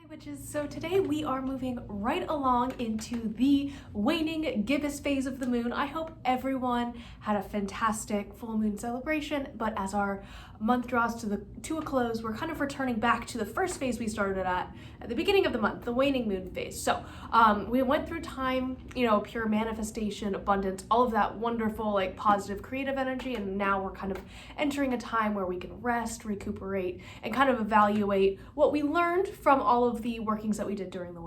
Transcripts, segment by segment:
Witches, so today we are moving right along into the waning gibbous phase of the moon. I hope everyone had a fantastic full moon celebration, but as our month draws to a close, we're kind of returning back to the first phase we started at the beginning of the month, the waning moon phase. So we went through time, pure manifestation, abundance, all of that wonderful, like positive creative energy, and now we're kind of entering a time where we can rest, recuperate, and kind of evaluate what we learned from all of the workings that we did during the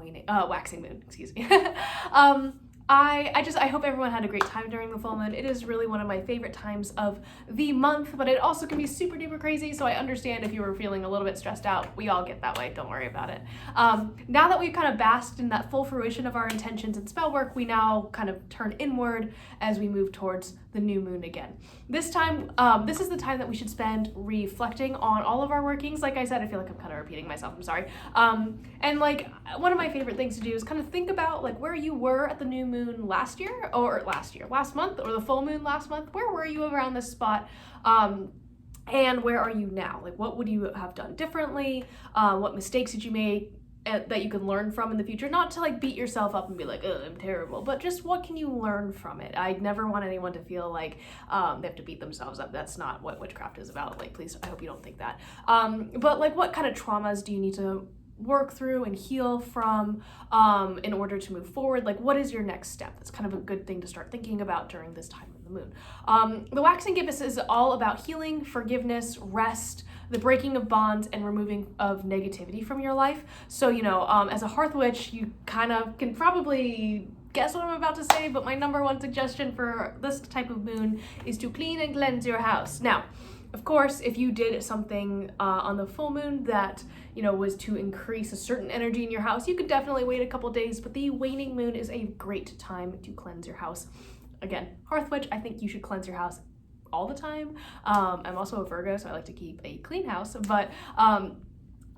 waxing moon, excuse me. I hope everyone had a great time during the full moon. It is really one of my favorite times of the month, but it also can be super duper crazy, so I understand if you were feeling a little bit stressed out. We all get that way, don't worry about it. Now that we've kind of basked in that full fruition of our intentions and spell work, we now kind of turn inward as we move towards the new moon again. This time, this is the time that we should spend reflecting on all of our workings. Like I said, I feel like I'm kind of repeating myself, I'm sorry. And like one of my favorite things to do is kind of think about like where you were at the new moon last month, or the full moon last month. Where were you around this spot? And where are you now? Like what would you have done differently? What mistakes did you make that you can learn from in the future? Not to like beat yourself up and be like, oh, I'm terrible, but just what can you learn from it? I never want anyone to feel like they have to beat themselves up. That's not what witchcraft is about. Like, please, I hope you don't think that. But like what kind of traumas do you need to work through and heal from in order to move forward? Like what is your next step? That's kind of a good thing to start thinking about during this time of the moon. The waxing gibbous is all about healing, forgiveness, rest, the breaking of bonds, and removing of negativity from your life. So, as a hearth witch, you kind of can probably guess what I'm about to say, but my number one suggestion for this type of moon is to clean and cleanse your house. Now, of course, if you did something on the full moon that, was to increase a certain energy in your house, you could definitely wait a couple days, but the waning moon is a great time to cleanse your house. Again, hearth witch, I think you should cleanse your house all the time. I'm also a Virgo, so I like to keep a clean house, but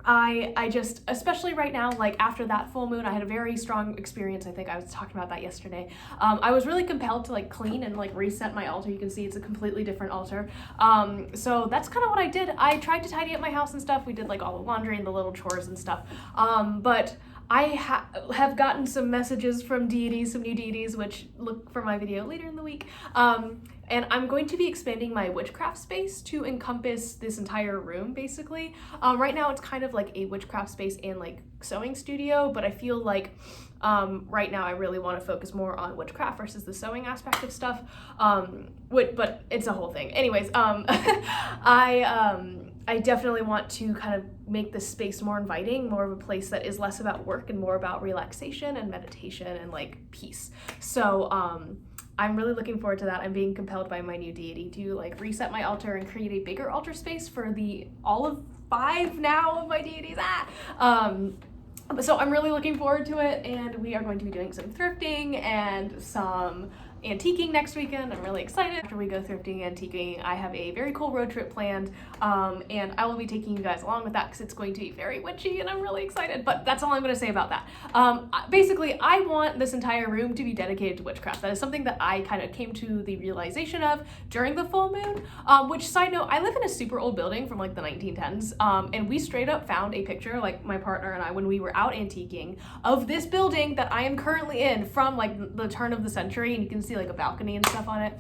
I just, especially right now, like after that full moon, I had a very strong experience. I think I was talking about that yesterday. I was really compelled to like clean and like reset my altar. You can see it's a completely different altar. So that's kind of what I did. I tried to tidy up my house and stuff. We did like all the laundry and the little chores and stuff. But I have gotten some messages from deities, some new deities, which look for my video later in the week. And I'm going to be expanding my witchcraft space to encompass this entire room, basically. Right now it's kind of like a witchcraft space and like sewing studio, but I feel like right now I really want to focus more on witchcraft versus the sewing aspect of stuff. But it's a whole thing. Anyways, I definitely want to kind of make this space more inviting, more of a place that is less about work and more about relaxation and meditation and like peace. So I'm really looking forward to that. I'm being compelled by my new deity to like reset my altar and create a bigger altar space for all of 5 now of my deities. So I'm really looking forward to it, and we are going to be doing some thrifting and some antiquing next weekend. I'm really excited. After we go thrifting and antiquing, I have a very cool road trip planned, and I will be taking you guys along with that because it's going to be very witchy and I'm really excited, but that's all I'm going to say about that. Basically, I want this entire room to be dedicated to witchcraft. That is something that I kind of came to the realization of during the full moon, which, side note, I live in a super old building from like the 1910s, and we straight up found a picture, like my partner and I, when we were out antiquing, of this building that I am currently in from like the turn of the century, and you can see like a balcony and stuff on it.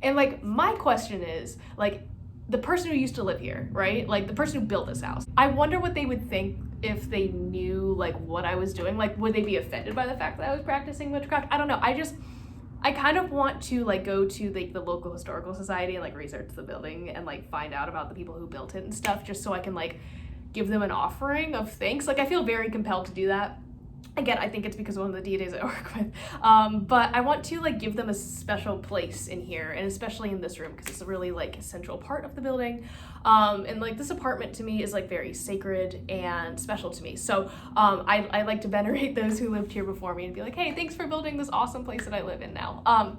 And like my question is, like, the person who used to live here, right? Like the person who built this house, I wonder what they would think if they knew like what I was doing. Like, would they be offended by the fact that I was practicing witchcraft? I don't know. I kind of want to like go to the local historical society and like research the building and like find out about the people who built it and stuff, just so I can like give them an offering of thanks. Like I feel very compelled to do that. Again, I think it's because of one of the deities I work with, but I want to like give them a special place in here, and especially in this room because it's a really like essential part of the building, and like this apartment to me is like very sacred and special to me. So I like to venerate those who lived here before me and be like, hey, thanks for building this awesome place that I live in now.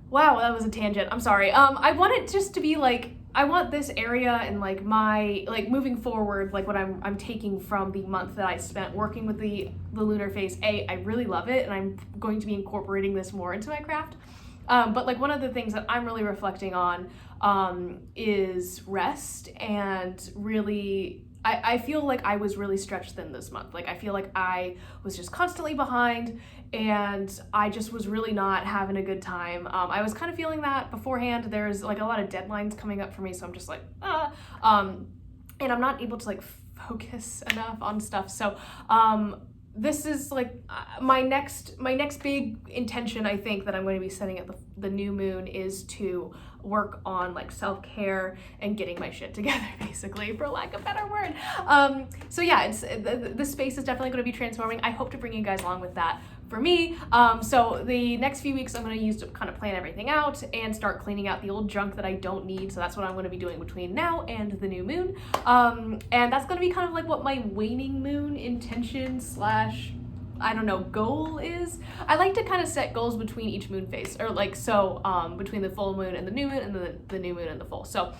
Wow, that was a tangent. I'm sorry. I want it just to be like, I want this area and like my, like moving forward, like what I'm taking from the month that I spent working with the lunar phase. I really love it, and I'm going to be incorporating this more into my craft. But like one of the things that I'm really reflecting on is rest and really I feel like I was really stretched thin this month. Like I feel like I was just constantly behind and I just was really not having a good time. I was kind of feeling that beforehand. There's like a lot of deadlines coming up for me, so I'm just like, and I'm not able to like focus enough on stuff. So this is like my next big intention, I think, that I'm going to be setting at the new moon is to work on like self-care and getting my shit together, basically, for lack of a better word. So yeah, it's the space is definitely going to be transforming. I hope to bring you guys along with that for me. So the next few weeks I'm going to use to kind of plan everything out and start cleaning out the old junk that I don't need. So that's what I'm going to be doing between now and the new moon. And that's going to be kind of like what my waning moon intention slash, I don't know, goal is. I like to kind of set goals between each moon phase, or like, so between the full moon and the new moon, and the new moon and the full. So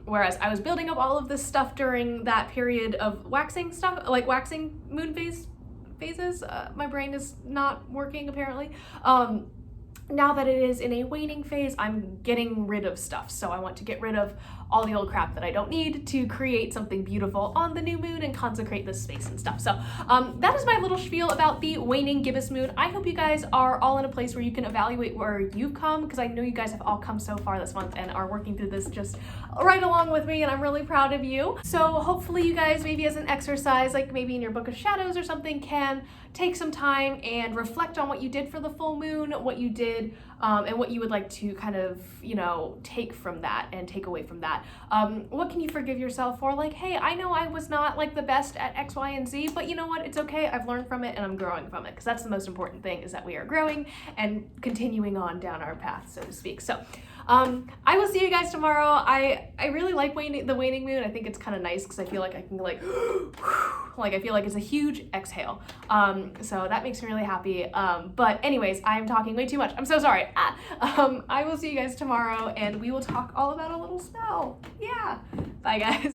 whereas I was building up all of this stuff during that period of waxing stuff, like waxing moon phases, my brain is not working apparently. Now that it is in a waning phase, I'm getting rid of stuff. So I want to get rid of all the old crap that I don't need to create something beautiful on the new moon and consecrate this space and stuff. So that is my little spiel about the waning gibbous moon. I hope you guys are all in a place where you can evaluate where you've come, because I know you guys have all come so far this month and are working through this just right along with me, and I'm really proud of you. So hopefully you guys, maybe as an exercise, like maybe in your book of shadows or something, can take some time and reflect on what you did for the full moon, what you did, and what you would like to kind of, you know, take from that and take away from that. What can you forgive yourself for? Like, hey, I know I was not like the best at X, Y, and Z, but you know what? It's okay. I've learned from it and I'm growing from it, because that's the most important thing, is that we are growing and continuing on down our path, so to speak. So I will see you guys tomorrow. I really like the waning moon. I think it's kind of nice because I feel like I can like I feel like it's a huge exhale. So that makes me really happy. But anyways, I'm talking way too much. I'm so sorry. I will see you guys tomorrow and we will talk all about a little spell. Yeah. Bye guys.